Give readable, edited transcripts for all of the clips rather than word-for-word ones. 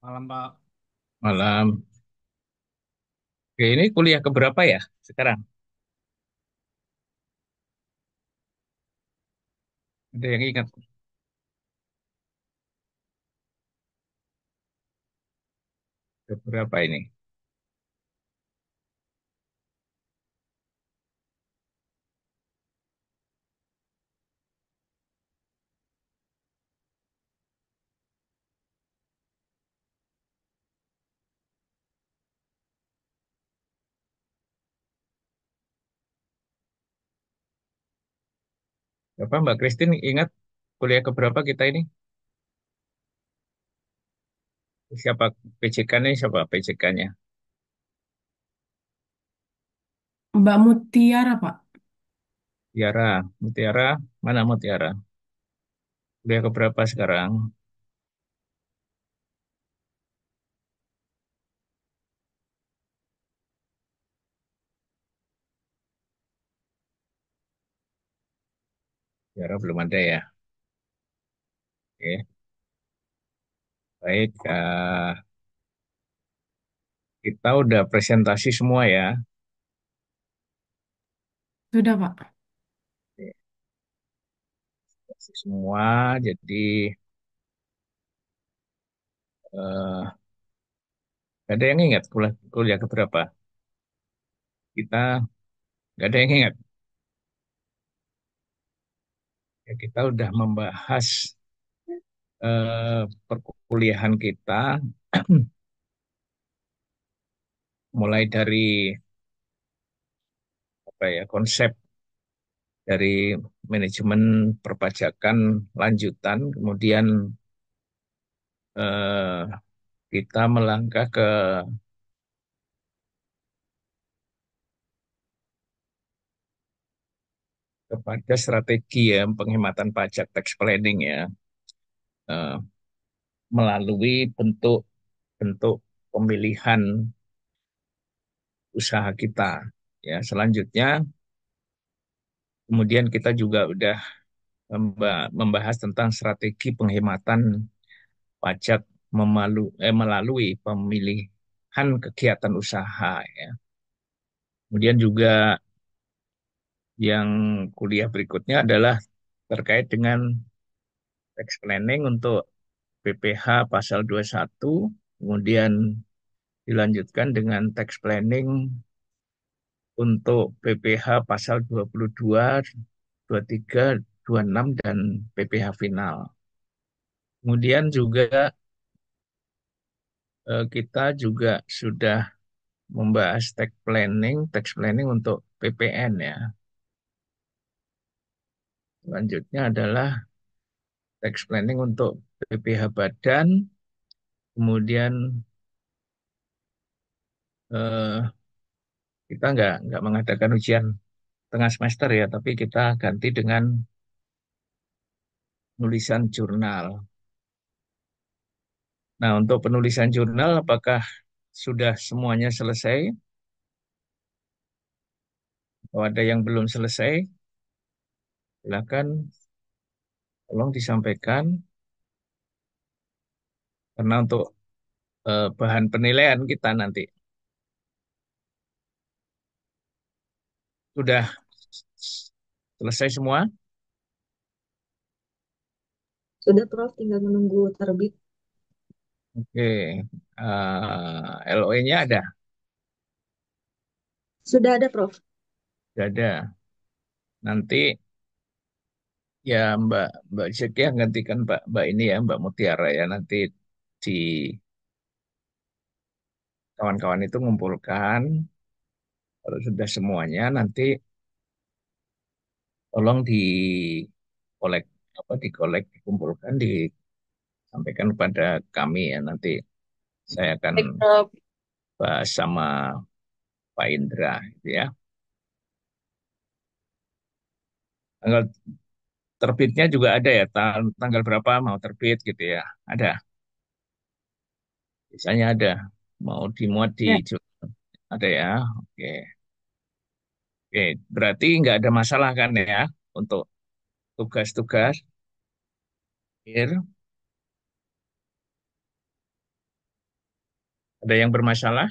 Malam, Pak. Malam. Oke, ini kuliah keberapa ya sekarang? Ada yang ingat keberapa ini? Berapa Mbak Christine ingat kuliah keberapa kita ini? Siapa PJK-nya? Siapa PJK-nya? Mbak Mutiara, Pak. Tiara. Mutiara. Mana Mutiara? Kuliah keberapa sekarang? Tiara belum ada ya. Oke, baik. Kita udah presentasi semua ya. Sudah, Pak. Oke, presentasi semua. Jadi eh, gak ada yang ingat kuliah keberapa? Kita gak ada yang ingat. Ya, kita udah membahas perkuliahan kita mulai dari apa ya konsep dari manajemen perpajakan lanjutan, kemudian eh, kita melangkah kepada strategi ya penghematan pajak tax planning ya, eh, melalui bentuk-bentuk pemilihan usaha kita. Ya, selanjutnya kemudian kita juga udah membahas tentang strategi penghematan pajak melalui pemilihan kegiatan usaha ya. Kemudian juga yang kuliah berikutnya adalah terkait dengan tax planning untuk PPh pasal 21, kemudian dilanjutkan dengan tax planning untuk PPh pasal 22, 23, 26 dan PPh final. Kemudian juga kita juga sudah membahas tax planning untuk PPN ya. Selanjutnya adalah tax planning untuk PPh badan, kemudian eh, kita nggak mengadakan ujian tengah semester ya, tapi kita ganti dengan penulisan jurnal. Nah, untuk penulisan jurnal, apakah sudah semuanya selesai? Kalau ada yang belum selesai, silakan tolong disampaikan. Karena untuk bahan penilaian kita nanti sudah selesai semua. Sudah, Prof. Tinggal menunggu terbit. Oke, LOE-nya ada, Sudah ada, Prof. sudah ada. Nanti ya Mbak Zeki yang gantikan Mbak ini ya, Mbak Mutiara ya. Nanti di kawan-kawan itu ngumpulkan. Kalau sudah semuanya, nanti tolong kolek, dikolek, dikumpulkan, disampaikan kepada kami ya. Nanti saya akan Baik, Prof. bahas sama Pak Indra, gitu ya. Tanggal terbitnya juga ada ya, tanggal berapa mau terbit gitu ya. Ada, biasanya ada. Mau dimuat di Ya, ada ya. Oke, oke. Berarti nggak ada masalah kan ya untuk tugas-tugas akhir. Ada yang bermasalah?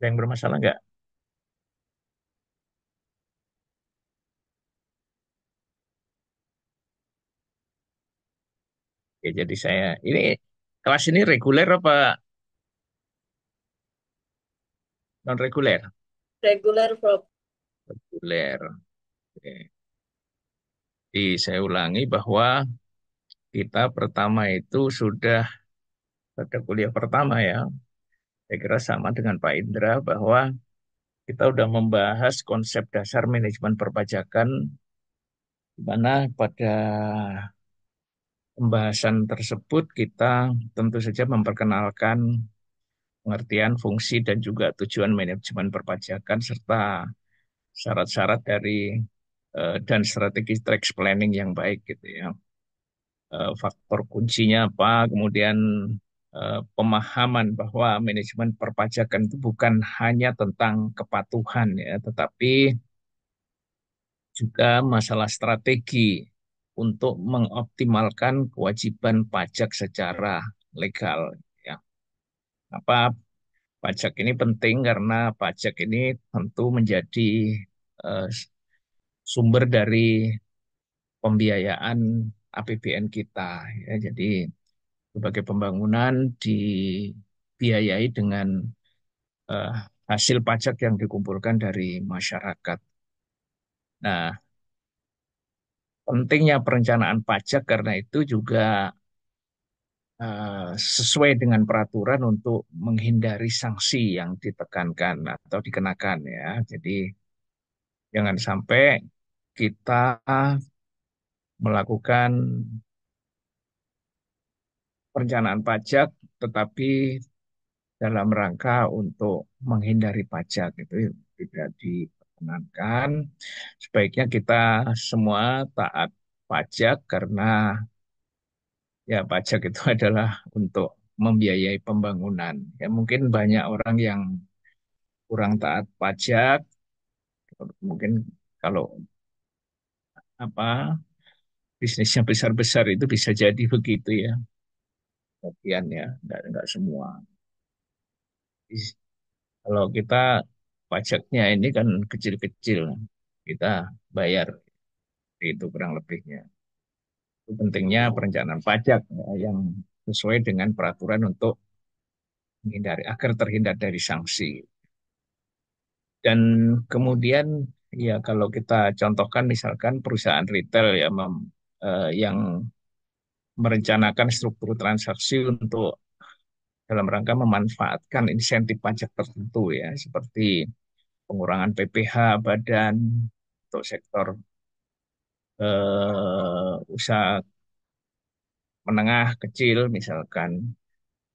Ada yang bermasalah nggak? Ya, jadi saya ini kelas ini reguler apa non reguler? Reguler, Prof. Reguler. Oke. Jadi saya ulangi bahwa kita pertama itu sudah pada kuliah pertama ya. Saya kira sama dengan Pak Indra bahwa kita sudah membahas konsep dasar manajemen perpajakan, di mana pada pembahasan tersebut kita tentu saja memperkenalkan pengertian fungsi dan juga tujuan manajemen perpajakan serta syarat-syarat dari dan strategi tax planning yang baik gitu ya. Faktor kuncinya apa, kemudian pemahaman bahwa manajemen perpajakan itu bukan hanya tentang kepatuhan ya, tetapi juga masalah strategi untuk mengoptimalkan kewajiban pajak secara legal ya. Apa pajak ini penting karena pajak ini tentu menjadi eh, sumber dari pembiayaan APBN kita ya. Jadi berbagai pembangunan dibiayai dengan eh, hasil pajak yang dikumpulkan dari masyarakat. Nah, pentingnya perencanaan pajak karena itu juga sesuai dengan peraturan untuk menghindari sanksi yang ditekankan atau dikenakan ya. Jadi jangan sampai kita melakukan perencanaan pajak tetapi dalam rangka untuk menghindari pajak itu tidak diperkenankan. Sebaiknya kita semua taat pajak karena ya pajak itu adalah untuk membiayai pembangunan. Ya mungkin banyak orang yang kurang taat pajak, mungkin kalau apa bisnisnya besar-besar itu bisa jadi begitu ya. Bagian ya, enggak semua. Kalau kita pajaknya ini kan kecil-kecil, kita bayar itu kurang lebihnya. Itu pentingnya perencanaan pajak ya, yang sesuai dengan peraturan untuk menghindari agar terhindar dari sanksi. Dan kemudian ya kalau kita contohkan misalkan perusahaan retail ya yang merencanakan struktur transaksi untuk dalam rangka memanfaatkan insentif pajak tertentu ya seperti pengurangan PPh badan untuk sektor usaha menengah kecil misalkan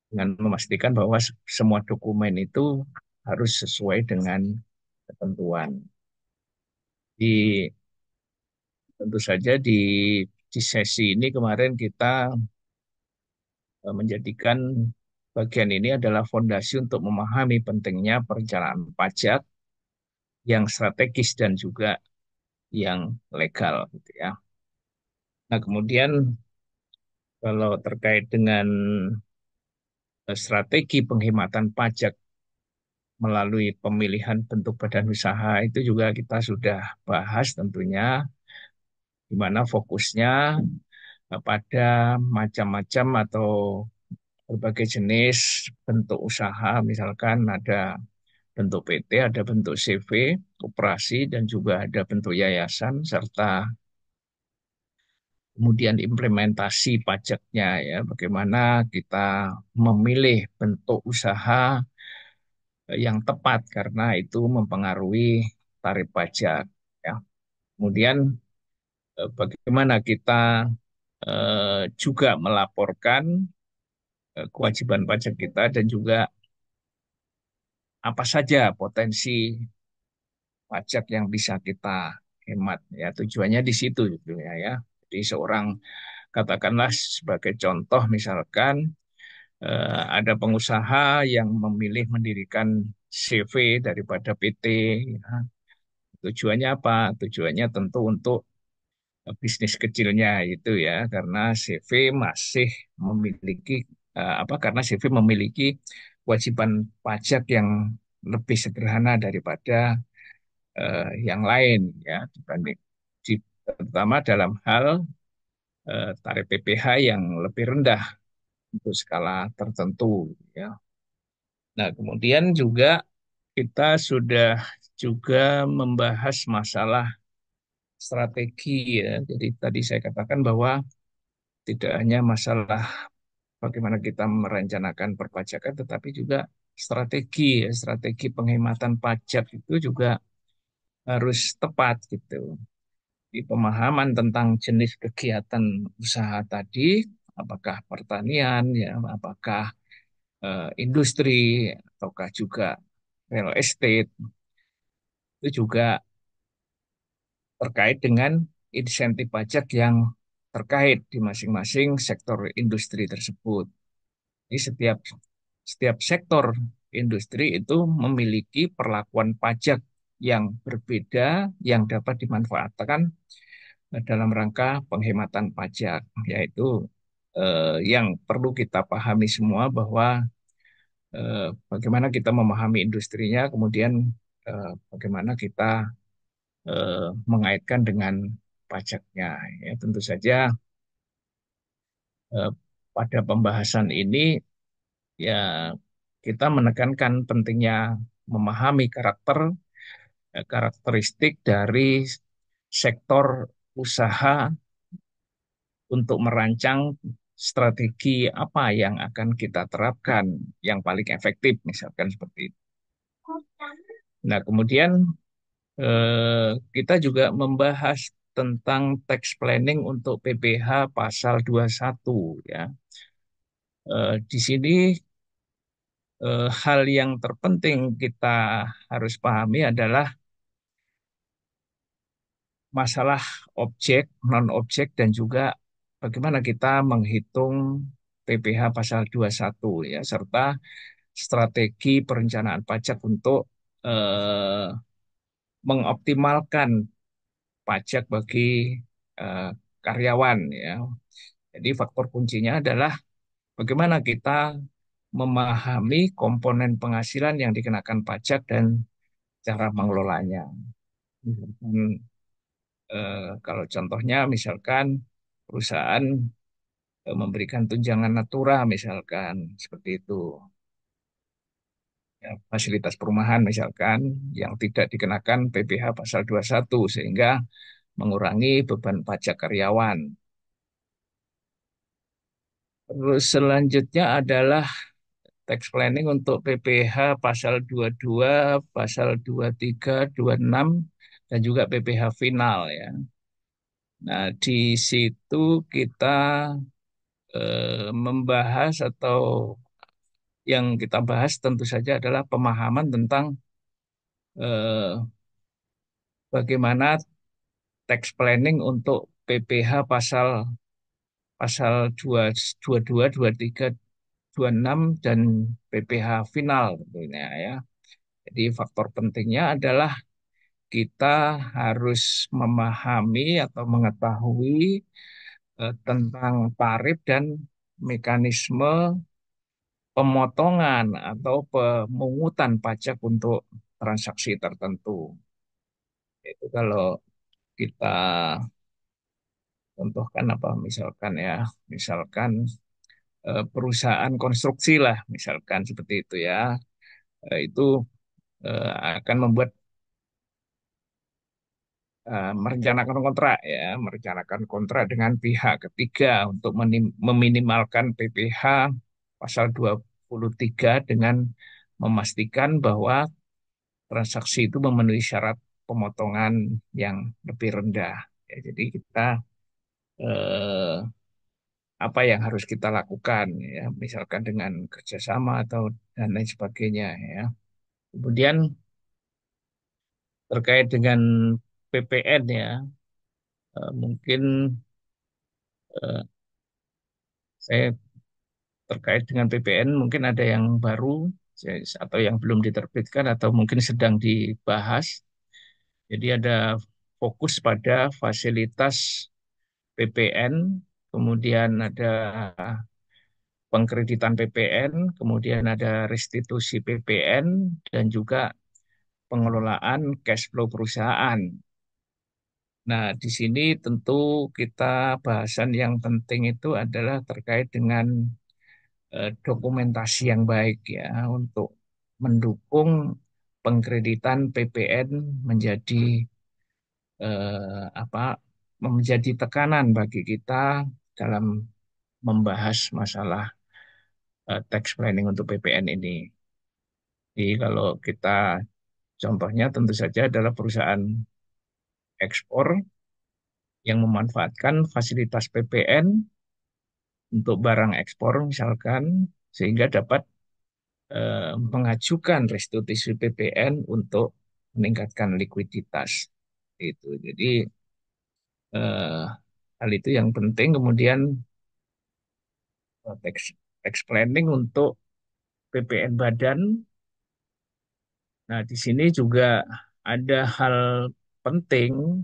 dengan memastikan bahwa semua dokumen itu harus sesuai dengan ketentuan. Di tentu saja di sesi ini kemarin kita menjadikan bagian ini adalah fondasi untuk memahami pentingnya perencanaan pajak yang strategis dan juga yang legal gitu ya. Nah, kemudian kalau terkait dengan strategi penghematan pajak melalui pemilihan bentuk badan usaha itu juga kita sudah bahas tentunya di mana fokusnya pada macam-macam atau berbagai jenis bentuk usaha, misalkan ada bentuk PT, ada bentuk CV, koperasi, dan juga ada bentuk yayasan, serta kemudian implementasi pajaknya ya, bagaimana kita memilih bentuk usaha yang tepat karena itu mempengaruhi tarif pajak ya. Kemudian bagaimana kita juga melaporkan kewajiban pajak kita dan juga apa saja potensi pajak yang bisa kita hemat ya tujuannya di situ gitu ya ya. Jadi seorang katakanlah sebagai contoh misalkan ada pengusaha yang memilih mendirikan CV daripada PT ya. Tujuannya apa? Tujuannya tentu untuk bisnis kecilnya itu ya, karena CV masih memiliki karena CV memiliki kewajiban pajak yang lebih sederhana daripada yang lain ya dibanding terutama dalam hal tarif PPh yang lebih rendah untuk skala tertentu ya. Nah, kemudian juga kita sudah juga membahas masalah strategi ya. Jadi tadi saya katakan bahwa tidak hanya masalah bagaimana kita merencanakan perpajakan, tetapi juga strategi ya, strategi penghematan pajak itu juga harus tepat gitu. Di pemahaman tentang jenis kegiatan usaha tadi, apakah pertanian ya, apakah industri, ataukah juga real estate, itu juga terkait dengan insentif pajak yang terkait di masing-masing sektor industri tersebut. Jadi setiap setiap sektor industri itu memiliki perlakuan pajak yang berbeda yang dapat dimanfaatkan dalam rangka penghematan pajak, yaitu yang perlu kita pahami semua bahwa bagaimana kita memahami industrinya, kemudian bagaimana kita mengaitkan dengan pajaknya. Ya, tentu saja eh, pada pembahasan ini ya kita menekankan pentingnya memahami karakteristik dari sektor usaha untuk merancang strategi apa yang akan kita terapkan yang paling efektif, misalkan seperti itu. Nah, kemudian kita juga membahas tentang tax planning untuk PPh pasal 21 ya. Di sini hal yang terpenting kita harus pahami adalah masalah objek, non-objek, dan juga bagaimana kita menghitung PPh pasal 21 ya, serta strategi perencanaan pajak untuk eh, mengoptimalkan pajak bagi eh, karyawan ya. Jadi faktor kuncinya adalah bagaimana kita memahami komponen penghasilan yang dikenakan pajak dan cara mengelolanya. Misalkan, kalau contohnya misalkan perusahaan memberikan tunjangan natura misalkan seperti itu. Ya, fasilitas perumahan misalkan yang tidak dikenakan PPh pasal 21 sehingga mengurangi beban pajak karyawan. Terus selanjutnya adalah tax planning untuk PPh pasal 22, pasal 23, 26 dan juga PPh final ya. Nah, di situ kita membahas atau yang kita bahas tentu saja adalah pemahaman tentang eh, bagaimana tax planning untuk PPh pasal pasal 2, 22, 23, 26 dan PPh final tentunya ya. Jadi faktor pentingnya adalah kita harus memahami atau mengetahui tentang tarif dan mekanisme pemotongan atau pemungutan pajak untuk transaksi tertentu. Itu kalau kita contohkan apa misalkan ya, misalkan perusahaan konstruksi lah, misalkan seperti itu ya, itu akan membuat merencanakan kontrak ya, merencanakan kontrak dengan pihak ketiga untuk meminimalkan PPh pasal 23 dengan memastikan bahwa transaksi itu memenuhi syarat pemotongan yang lebih rendah. Ya, jadi kita eh, apa yang harus kita lakukan ya, misalkan dengan kerjasama atau dan lain sebagainya ya. Kemudian terkait dengan PPN ya, mungkin eh, saya terkait dengan PPN mungkin ada yang baru atau yang belum diterbitkan atau mungkin sedang dibahas. Jadi ada fokus pada fasilitas PPN, kemudian ada pengkreditan PPN, kemudian ada restitusi PPN, dan juga pengelolaan cash flow perusahaan. Nah, di sini tentu kita bahasan yang penting itu adalah terkait dengan dokumentasi yang baik ya untuk mendukung pengkreditan PPN menjadi apa menjadi tekanan bagi kita dalam membahas masalah tax planning untuk PPN ini. Jadi kalau kita contohnya tentu saja adalah perusahaan ekspor yang memanfaatkan fasilitas PPN untuk barang ekspor misalkan sehingga dapat mengajukan restitusi PPN untuk meningkatkan likuiditas itu. Jadi eh, hal itu yang penting. Kemudian tax, tax planning untuk PPN badan. Nah, di sini juga ada hal penting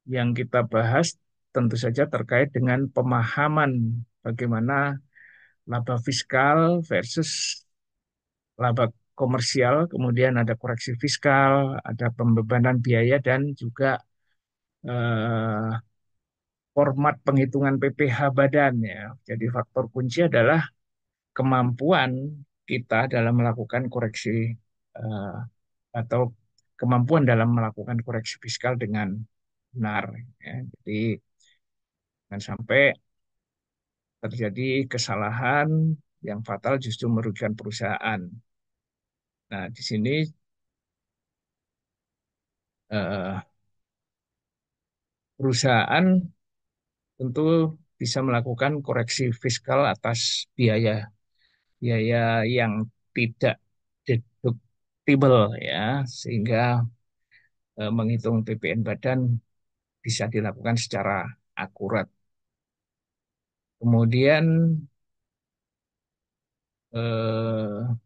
yang kita bahas tentu saja terkait dengan pemahaman bagaimana laba fiskal versus laba komersial, kemudian ada koreksi fiskal, ada pembebanan biaya dan juga eh, format penghitungan PPh badan ya. Jadi faktor kunci adalah kemampuan kita dalam melakukan koreksi eh, atau kemampuan dalam melakukan koreksi fiskal dengan benar. Ya. Jadi jangan sampai terjadi kesalahan yang fatal justru merugikan perusahaan. Nah, di sini eh, perusahaan tentu bisa melakukan koreksi fiskal atas biaya biaya yang tidak deductible ya, sehingga menghitung PPN badan bisa dilakukan secara akurat. Kemudian eh,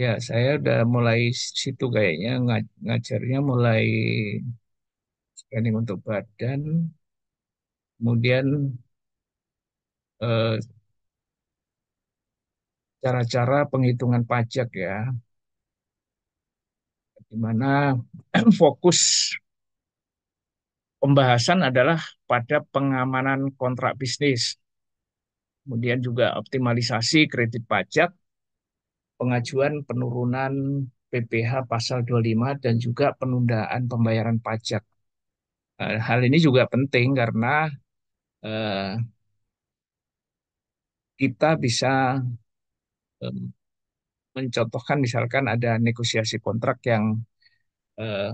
ya saya udah mulai situ kayaknya ngajarnya mulai scanning untuk badan, kemudian eh, cara-cara penghitungan pajak ya, di mana fokus pembahasan adalah pada pengamanan kontrak bisnis, kemudian juga optimalisasi kredit pajak, pengajuan penurunan PPh pasal 25 dan juga penundaan pembayaran pajak. Hal ini juga penting karena eh, kita bisa eh, mencontohkan misalkan ada negosiasi kontrak yang eh,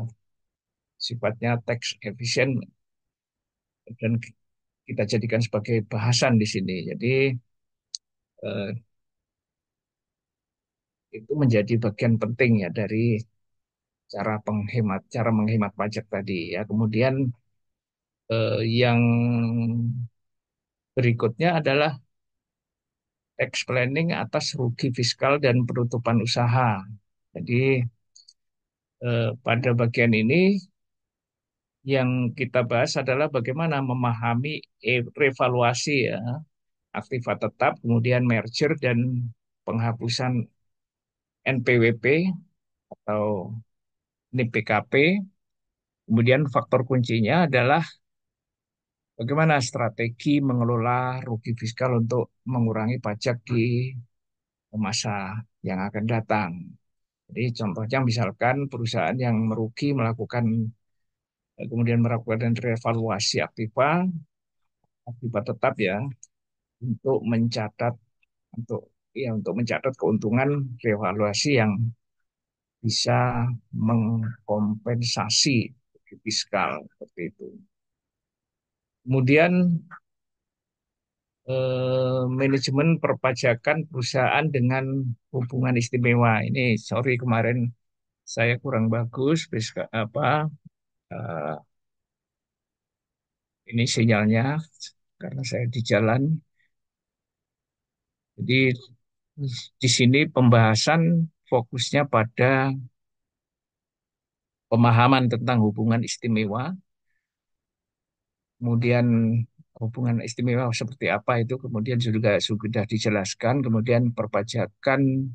sifatnya tax efisien dan kita jadikan sebagai bahasan di sini. Jadi eh, itu menjadi bagian penting ya dari cara menghemat pajak tadi ya. Kemudian yang berikutnya adalah tax planning atas rugi fiskal dan penutupan usaha. Jadi pada bagian ini yang kita bahas adalah bagaimana memahami revaluasi ya, aktiva tetap, kemudian merger dan penghapusan NPWP atau NIPKP. Kemudian faktor kuncinya adalah bagaimana strategi mengelola rugi fiskal untuk mengurangi pajak di masa yang akan datang. Jadi contohnya misalkan perusahaan yang merugi melakukan kemudian melakukan revaluasi aktiva tetap ya untuk mencatat untuk untuk mencatat keuntungan revaluasi yang bisa mengkompensasi fiskal seperti itu. Kemudian manajemen perpajakan perusahaan dengan hubungan istimewa. Ini sorry kemarin saya kurang bagus, eh, ini sinyalnya karena saya di jalan. Jadi di sini pembahasan fokusnya pada pemahaman tentang hubungan istimewa, kemudian hubungan istimewa seperti apa itu kemudian juga sudah dijelaskan, kemudian perpajakan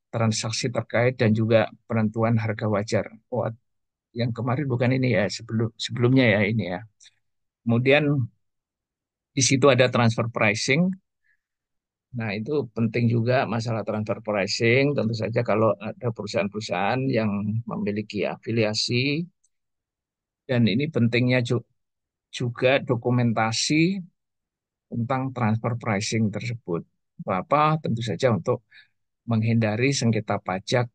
transaksi terkait dan juga penentuan harga wajar. Oh, yang kemarin bukan ini ya, sebelumnya ya ini ya. Kemudian di situ ada transfer pricing. Nah, itu penting juga masalah transfer pricing. Tentu saja kalau ada perusahaan-perusahaan yang memiliki afiliasi, dan ini pentingnya juga dokumentasi tentang transfer pricing tersebut. Apa? Tentu saja untuk menghindari sengketa pajak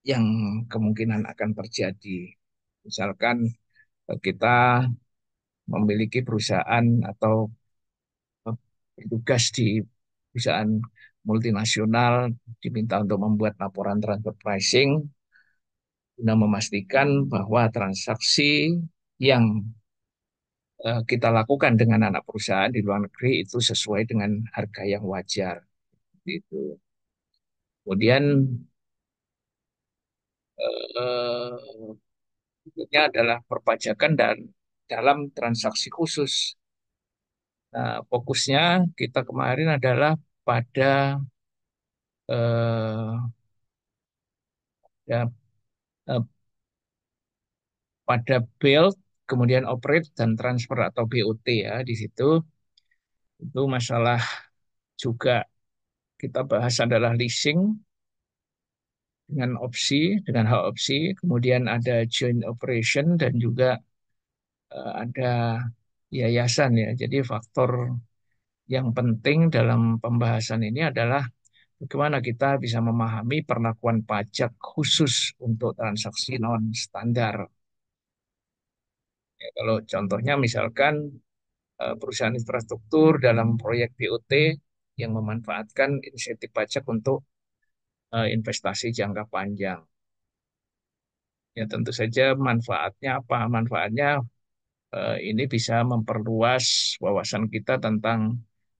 yang kemungkinan akan terjadi. Misalkan kita memiliki perusahaan atau bertugas di perusahaan multinasional diminta untuk membuat laporan transfer pricing guna memastikan bahwa transaksi yang kita lakukan dengan anak perusahaan di luar negeri itu sesuai dengan harga yang wajar. Gitu. Kemudian berikutnya adalah perpajakan dan dalam transaksi khusus. Nah, fokusnya kita kemarin adalah pada eh, ya, eh, pada build, kemudian operate dan transfer atau BOT ya di situ. Itu masalah juga kita bahas adalah leasing dengan opsi, dengan hak opsi, kemudian ada joint operation dan juga ada yayasan ya. Jadi faktor yang penting dalam pembahasan ini adalah bagaimana kita bisa memahami perlakuan pajak khusus untuk transaksi non standar. Ya, kalau contohnya misalkan perusahaan infrastruktur dalam proyek BOT yang memanfaatkan insentif pajak untuk investasi jangka panjang. Ya tentu saja manfaatnya apa? Manfaatnya ini bisa memperluas wawasan kita tentang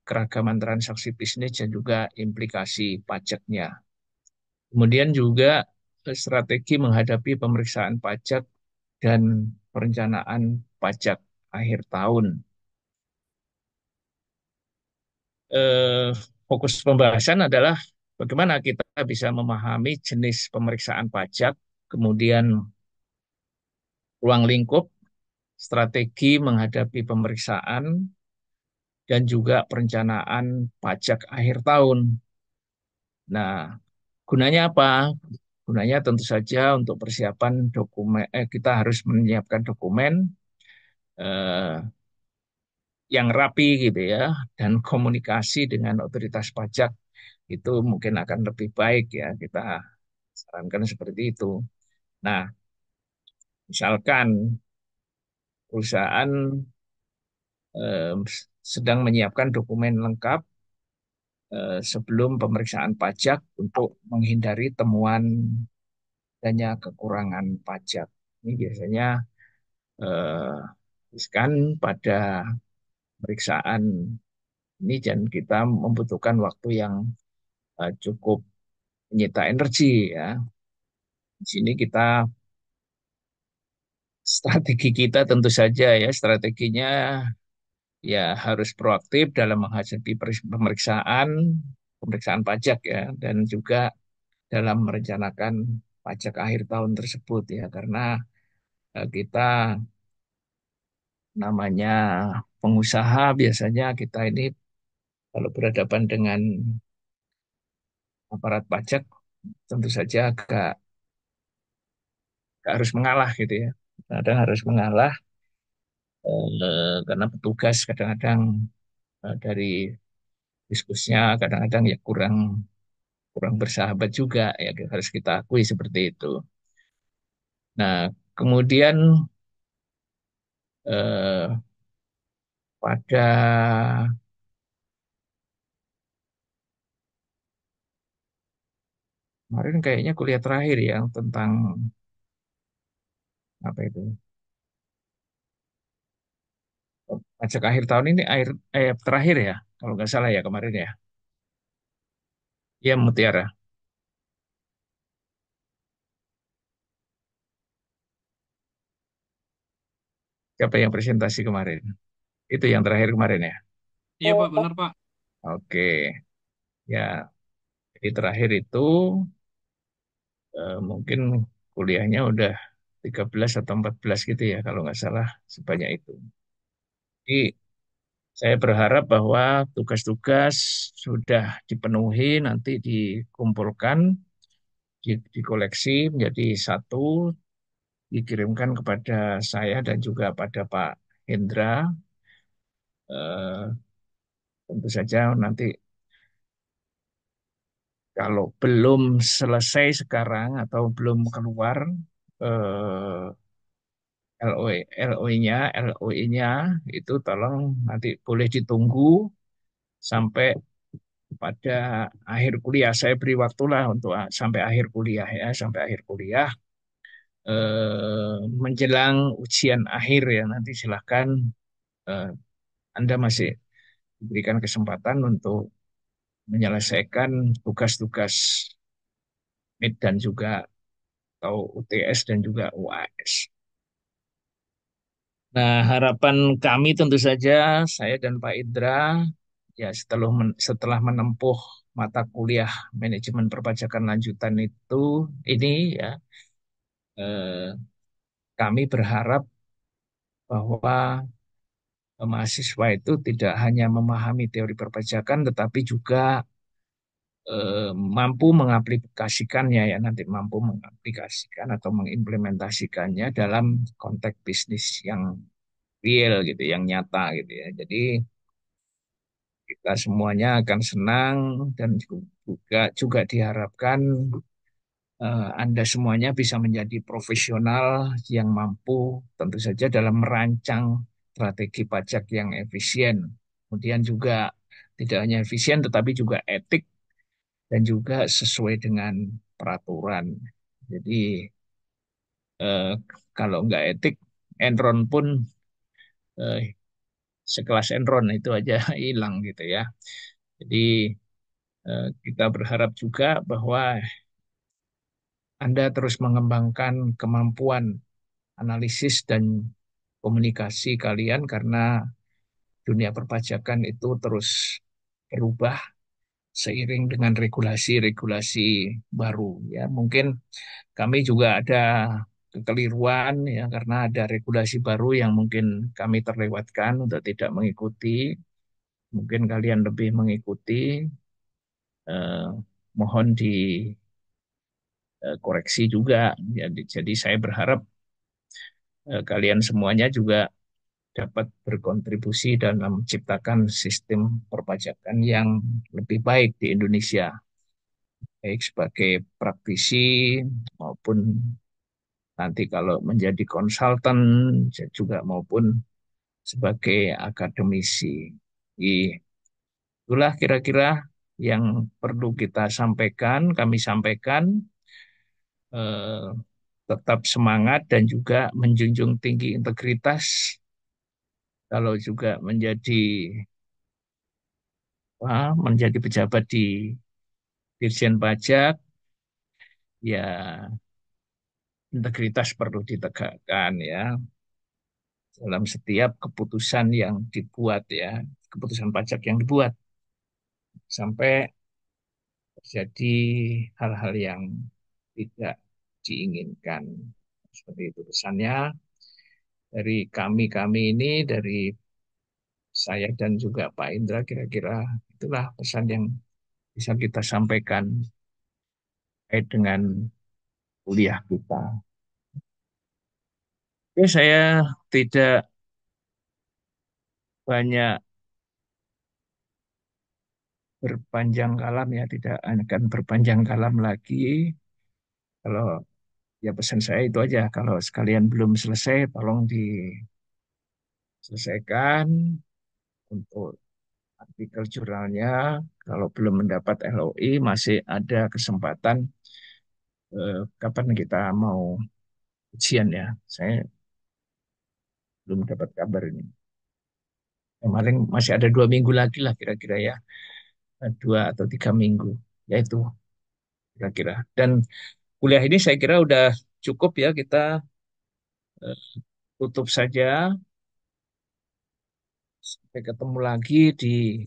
keragaman transaksi bisnis dan juga implikasi pajaknya. Kemudian juga strategi menghadapi pemeriksaan pajak dan perencanaan pajak akhir tahun. Eh, Fokus pembahasan adalah bagaimana kita bisa memahami jenis pemeriksaan pajak, kemudian ruang lingkup, strategi menghadapi pemeriksaan, dan juga perencanaan pajak akhir tahun. Nah, gunanya apa? Gunanya tentu saja untuk persiapan dokumen, kita harus menyiapkan dokumen eh, yang rapi gitu ya, dan komunikasi dengan otoritas pajak itu mungkin akan lebih baik ya, kita sarankan seperti itu. Nah, misalkan perusahaan eh, sedang menyiapkan dokumen lengkap sebelum pemeriksaan pajak untuk menghindari temuan adanya kekurangan pajak. Ini biasanya eh, riskan pada pemeriksaan ini dan kita membutuhkan waktu yang cukup menyita energi ya. Di sini kita strategi kita tentu saja ya strateginya ya harus proaktif dalam menghadapi pemeriksaan pajak ya dan juga dalam merencanakan pajak akhir tahun tersebut ya karena kita namanya pengusaha biasanya kita ini kalau berhadapan dengan aparat pajak tentu saja agak harus mengalah gitu ya. Kadang harus mengalah karena petugas kadang-kadang dari diskusinya kadang-kadang ya kurang kurang bersahabat juga ya harus kita akui seperti itu. Nah, kemudian eh, pada kemarin kayaknya kuliah terakhir ya tentang apa itu pajak akhir tahun ini terakhir ya kalau nggak salah ya kemarin ya. Ya Mutiara. Siapa yang presentasi kemarin? Itu yang terakhir kemarin ya? Iya Pak, benar Pak. Oke, ya. Jadi terakhir itu mungkin kuliahnya udah 13 atau 14 gitu ya, kalau nggak salah sebanyak itu. Jadi saya berharap bahwa tugas-tugas sudah dipenuhi, nanti dikumpulkan, dikoleksi menjadi satu, dikirimkan kepada saya dan juga pada Pak Hendra. Eh, Tentu saja nanti kalau belum selesai sekarang atau belum keluar LOE-nya, LOE-nya itu tolong nanti boleh ditunggu sampai pada akhir kuliah. Saya beri waktulah untuk sampai akhir kuliah ya, sampai akhir kuliah menjelang ujian akhir ya. Nanti silahkan eh, Anda masih diberikan kesempatan untuk menyelesaikan tugas-tugas MID dan juga atau UTS dan juga UAS. Nah, harapan kami tentu saja saya dan Pak Indra ya setelah menempuh mata kuliah manajemen perpajakan lanjutan itu ini ya eh, kami berharap bahwa mahasiswa itu tidak hanya memahami teori perpajakan tetapi juga mampu mengaplikasikannya ya nanti mampu mengaplikasikan atau mengimplementasikannya dalam konteks bisnis yang real gitu, yang nyata gitu ya. Jadi kita semuanya akan senang dan juga diharapkan Anda semuanya bisa menjadi profesional yang mampu tentu saja dalam merancang strategi pajak yang efisien. Kemudian juga tidak hanya efisien tetapi juga etik dan juga sesuai dengan peraturan. Jadi eh, kalau nggak etik, Enron pun eh, sekelas Enron itu aja hilang gitu ya. Jadi kita berharap juga bahwa Anda terus mengembangkan kemampuan analisis dan komunikasi kalian karena dunia perpajakan itu terus berubah seiring dengan regulasi-regulasi baru ya. Mungkin kami juga ada kekeliruan ya karena ada regulasi baru yang mungkin kami terlewatkan untuk tidak mengikuti. Mungkin kalian lebih mengikuti. Eh, Mohon dikoreksi juga. Jadi saya berharap kalian semuanya juga dapat berkontribusi dalam menciptakan sistem perpajakan yang lebih baik di Indonesia, baik sebagai praktisi maupun nanti kalau menjadi konsultan juga maupun sebagai akademisi. Itulah kira-kira yang perlu kita sampaikan, kami sampaikan. eh, Tetap semangat dan juga menjunjung tinggi integritas kalau juga menjadi pejabat di Dirjen Pajak, ya integritas perlu ditegakkan ya dalam setiap keputusan yang dibuat ya, keputusan pajak yang dibuat sampai terjadi hal-hal yang tidak diinginkan. Seperti itu pesannya dari kami-kami ini, dari saya dan juga Pak Indra, kira-kira itulah pesan yang bisa kita sampaikan terkait dengan kuliah kita. Oke, saya tidak banyak berpanjang kalam ya, tidak akan berpanjang kalam lagi. Kalau ya pesan saya itu aja, kalau sekalian belum selesai, tolong diselesaikan untuk artikel jurnalnya. Kalau belum mendapat LOI, masih ada kesempatan kapan kita mau ujian ya. Saya belum dapat kabar ini. Kemarin masih ada 2 minggu lagi lah kira-kira ya, 2 atau 3 minggu, ya itu kira-kira. Dan kuliah ini saya kira udah cukup ya kita tutup saja. Sampai ketemu lagi di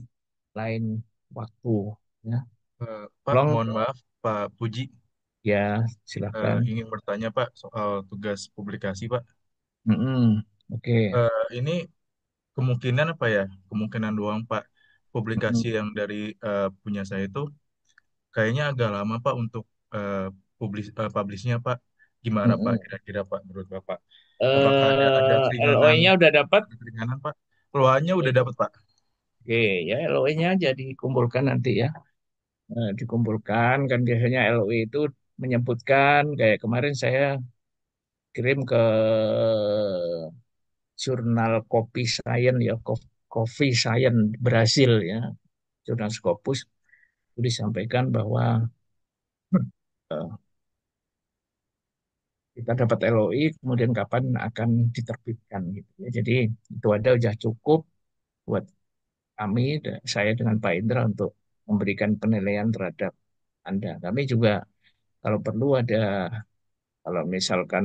lain waktu. Ya, Pak, tolong mohon maaf, Pak Puji, ya silahkan. ingin bertanya Pak soal tugas publikasi Pak. Mm-mm. Oke. Ini kemungkinan apa ya? Kemungkinan doang Pak. Publikasi Mm-mm. yang dari punya saya itu kayaknya agak lama Pak untuk eh, publishnya Pak. Gimana Pak Mm-mm. kira-kira Pak menurut Bapak? Apakah ada keringanan, LOE-nya udah dapat? ada keringanan Pak? Keluarnya udah dapat Pak. Oke, ya LOE-nya jadi kumpulkan nanti ya. Dikumpulkan kan biasanya LOE itu menyebutkan kayak kemarin saya kirim ke jurnal Kopi Science ya, Coffee Science Brasil ya, jurnal Scopus itu disampaikan bahwa eh, kita dapat LOI kemudian kapan akan diterbitkan gitu ya. Jadi itu ada udah cukup buat kami, saya dengan Pak Indra untuk memberikan penilaian terhadap Anda. Kami juga kalau perlu ada, kalau misalkan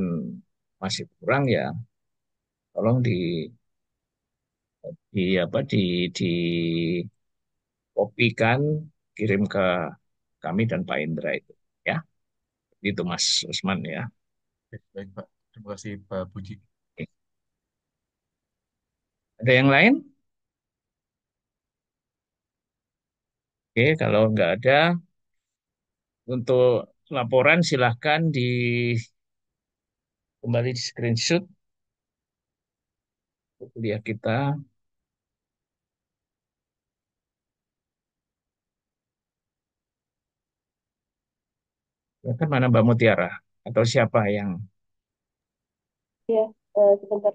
masih kurang ya tolong di kopikan, kirim ke kami dan Pak Indra itu ya. Itu Mas Usman ya. Oke, baik Pak. Terima kasih Pak Puji. Oke. Ada yang lain? Oke, kalau nggak ada, untuk laporan silahkan kembali di screenshot kuliah kita. Ya kan mana Mbak Mutiara? Atau siapa yang... Iya, sebentar.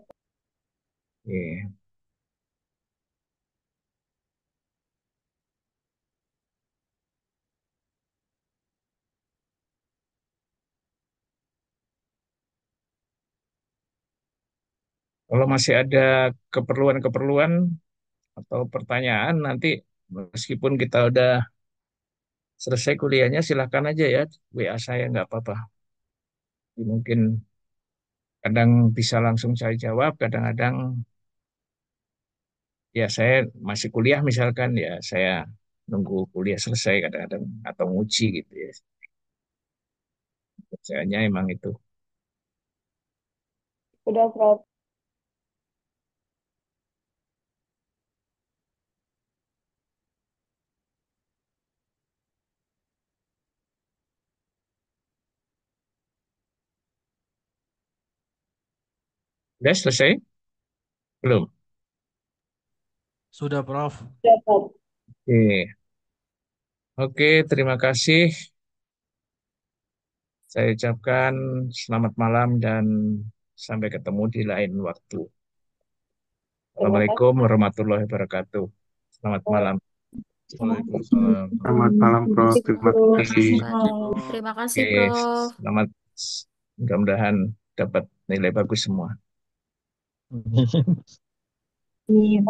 Oke. Kalau masih ada keperluan-keperluan atau pertanyaan nanti meskipun kita udah selesai kuliahnya silahkan aja ya WA saya nggak apa-apa. Mungkin kadang bisa langsung saya jawab, kadang-kadang ya saya masih kuliah misalkan ya saya nunggu kuliah selesai kadang-kadang atau nguji gitu ya. Kerjanya emang itu. Udah, Prof. Udah selesai? Belum? Sudah, Prof. Udah, Prof. Oke. Oke, terima kasih. Saya ucapkan selamat malam dan sampai ketemu di lain waktu. Terima kasih. Assalamualaikum warahmatullahi wabarakatuh. Selamat malam. Waalaikumsalam. Selamat malam, Prof. Terima Oke, kasih. Prof. Terima kasih, oke. Prof. Selamat. Mudah-mudahan dapat nilai bagus semua. Iya.